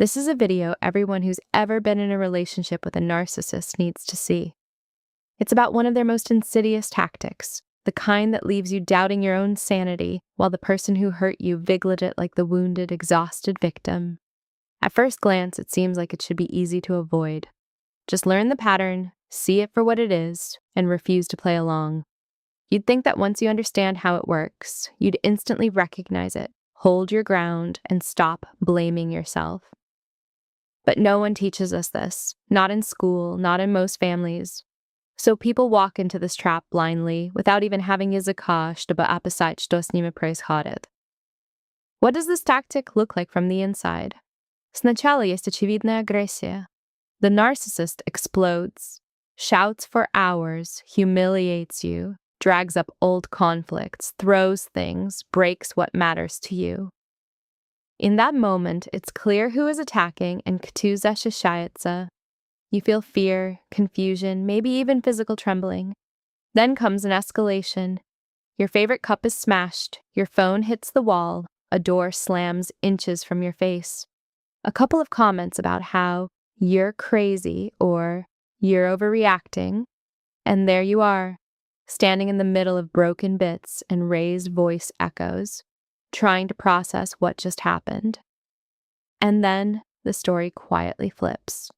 This is a video everyone who's ever been in a relationship with a narcissist needs to see. It's about one of their most insidious tactics, the kind that leaves you doubting your own sanity while the person who hurt you wiggled it like the wounded, exhausted victim. At first glance, it seems like it should be easy to avoid. Just learn the pattern, see it for what it is, and refuse to play along. You'd think that once you understand how it works, you'd instantly recognize it, hold your ground, and stop blaming yourself. But no one teaches us this, not in school, not in most families. So people walk into this trap blindly, without even having języka, żeby opisać, co z nimi происходит. What does this tactic look like from the inside? Сначала есть очевидная агрессия. The narcissist explodes, shouts for hours, humiliates you, drags up old conflicts, throws things, breaks what matters to you. In that moment, it's clear who is attacking and kto защищается. You feel fear, confusion, maybe even physical trembling. Then comes an escalation. Your favorite cup is smashed, your phone hits the wall, a door slams inches from your face. A couple of comments about how you're crazy or you're overreacting, and there you are, standing in the middle of broken bits and raised voice echoes, trying to process what just happened. And then the story quietly flips.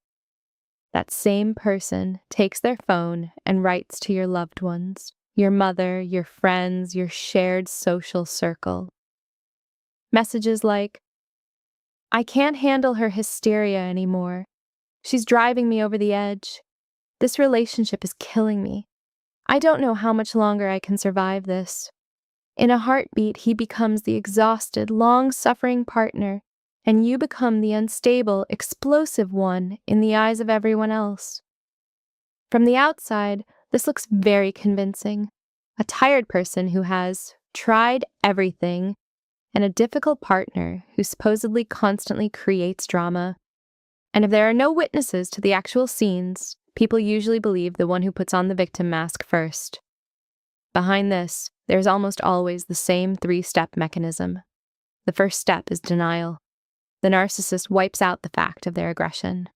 That same person takes their phone and writes to your loved ones, your mother, your friends, your shared social circle. Messages like, "I can't handle her hysteria anymore. She's driving me over the edge. This relationship is killing me. I don't know how much longer I can survive this." In a heartbeat, he becomes the exhausted, long-suffering partner, and you become the unstable, explosive one in the eyes of everyone else. From the outside, this looks very convincing. A tired person who has tried everything, and a difficult partner who supposedly constantly creates drama. And if there are no witnesses to the actual scenes, people usually believe the one who puts on the victim mask first. Behind this, there's almost always the same three-step mechanism. The first step is denial. The narcissist wipes out the fact of their aggression.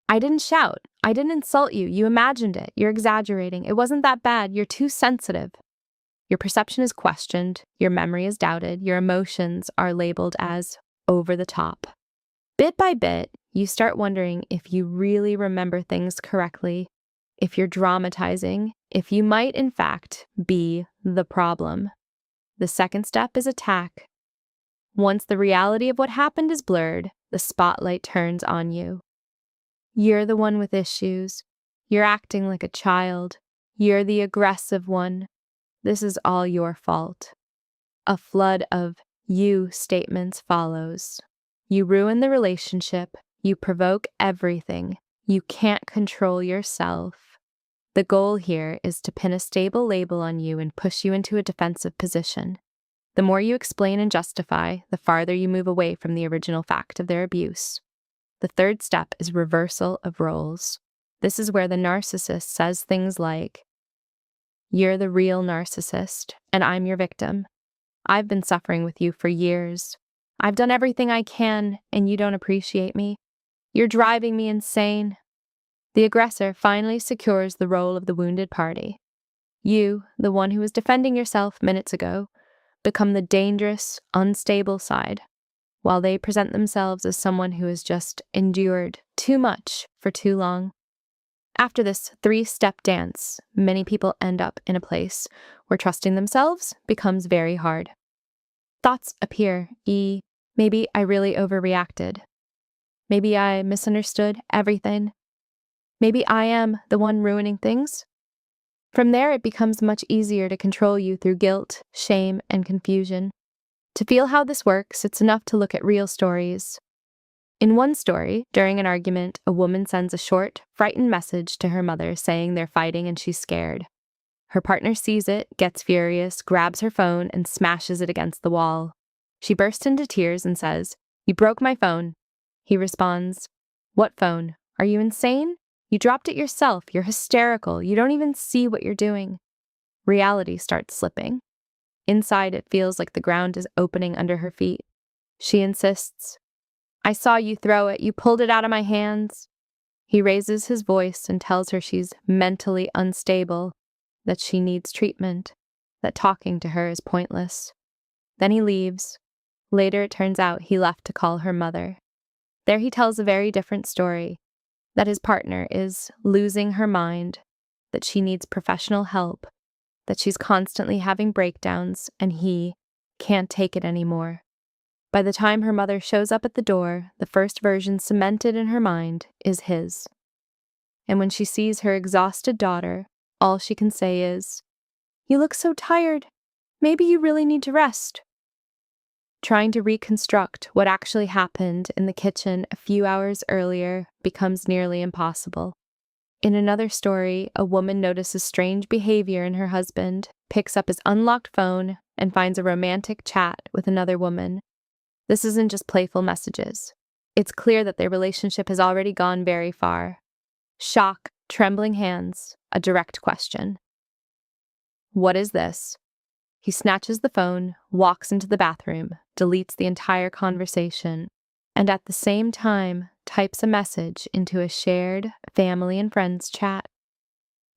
"I didn't shout. I didn't insult you. You imagined it. You're exaggerating. It wasn't that bad. You're too sensitive." Your perception is questioned. Your memory is doubted. Your emotions are labeled as over the top. Bit by bit, you start wondering if you really remember things correctly, if you're dramatizing, if you might, in fact, be the problem. The second step is attack. Once the reality of what happened is blurred, the spotlight turns on you. You're the one with issues. You're acting like a child. You're the aggressive one. This is all your fault. A flood of "you" statements follows. You ruin the relationship. You provoke everything. You can't control yourself. The goal here is to pin a stable label on you and push you into a defensive position. The more you explain and justify, the farther you move away from the original fact of their abuse. The third step is reversal of roles. This is where the narcissist says things like, "You're the real narcissist, and I'm your victim. I've been suffering with you for years. I've done everything I can, and you don't appreciate me. You're driving me insane." The aggressor finally secures the role of the wounded party. You, the one who was defending yourself minutes ago, become the dangerous, unstable side, while they present themselves as someone who has just endured too much for too long. After this three-step dance, many people end up in a place where trusting themselves becomes very hard. Thoughts appear, maybe I really overreacted. Maybe I misunderstood everything. Maybe I am the one ruining things. From there, it becomes much easier to control you through guilt, shame, and confusion. To feel how this works, it's enough to look at real stories. In one story, during an argument, a woman sends a short, frightened message to her mother saying they're fighting and she's scared. Her partner sees it, gets furious, grabs her phone, and smashes it against the wall. She bursts into tears and says, "You broke my phone." He responds, "What phone? Are you insane? You dropped it yourself. You're hysterical. You don't even see what you're doing." Reality starts slipping. Inside, it feels like the ground is opening under her feet. She insists, I saw you throw it. You pulled it out of my hands. He raises his voice and tells her she's mentally unstable, that she needs treatment, that talking to her is pointless. Then he leaves. Later, it turns out he left to call her mother. There he tells a very different story, that his partner is losing her mind, that she needs professional help, that she's constantly having breakdowns, and he can't take it anymore. By the time her mother shows up at the door, the first version cemented in her mind is his. And when she sees her exhausted daughter, all she can say is, "You look so tired. Maybe you really need to rest." Trying to reconstruct what actually happened in the kitchen a few hours earlier becomes nearly impossible. In another story, a woman notices strange behavior in her husband, picks up his unlocked phone, and finds a romantic chat with another woman. This isn't just playful messages. It's clear that their relationship has already gone very far. Shock, trembling hands, a direct question. What is this? He snatches the phone, walks into the bathroom, deletes the entire conversation, and at the same time types a message into a shared family and friends chat.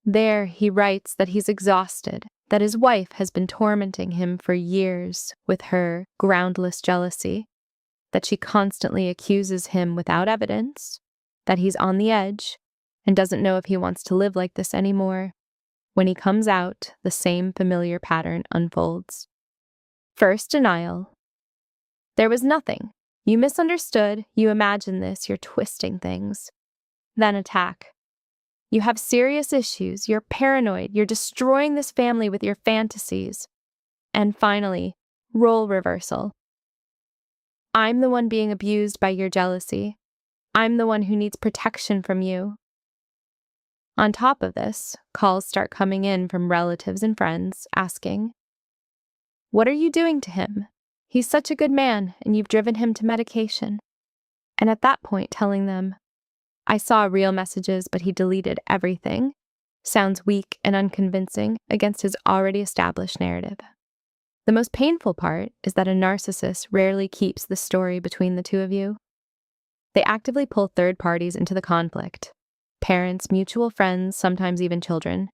There he writes that he's exhausted, that his wife has been tormenting him for years with her groundless jealousy, that she constantly accuses him without evidence, that he's on the edge and doesn't know if he wants to live like this anymore. When he comes out, the same familiar pattern unfolds. First, denial. There was nothing. You misunderstood, you imagined this, you're twisting things. Then attack. You have serious issues, you're paranoid, you're destroying this family with your fantasies. And finally, role reversal. I'm the one being abused by your jealousy. I'm the one who needs protection from you. On top of this, calls start coming in from relatives and friends asking, "What are you doing to him? He's such a good man, and you've driven him to medication." And at that point telling them, "I saw real messages, but he deleted everything," sounds weak and unconvincing against his already established narrative. The most painful part is that a narcissist rarely keeps the story between the two of you. They actively pull third parties into the conflict. Parents, mutual friends, sometimes even children.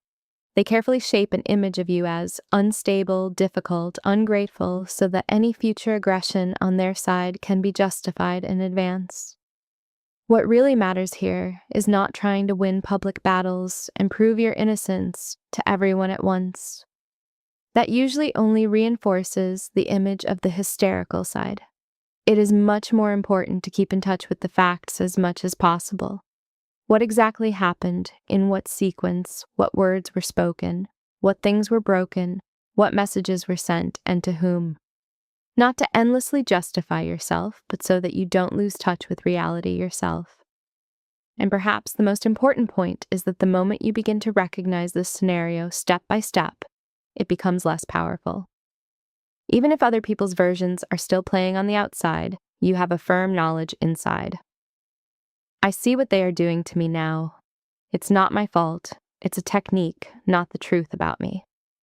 They carefully shape an image of you as unstable, difficult, ungrateful, so that any future aggression on their side can be justified in advance. What really matters here is not trying to win public battles and prove your innocence to everyone at once. That usually only reinforces the image of the hysterical side. It is much more important to keep in touch with the facts as much as possible. What exactly happened, in what sequence, what words were spoken, what things were broken, what messages were sent, and to whom. Not to endlessly justify yourself, but so that you don't lose touch with reality yourself. And perhaps the most important point is that the moment you begin to recognize this scenario step by step, it becomes less powerful. Even if other people's versions are still playing on the outside, you have a firm knowledge inside. I see what they are doing to me now. It's not my fault. It's a technique, not the truth about me.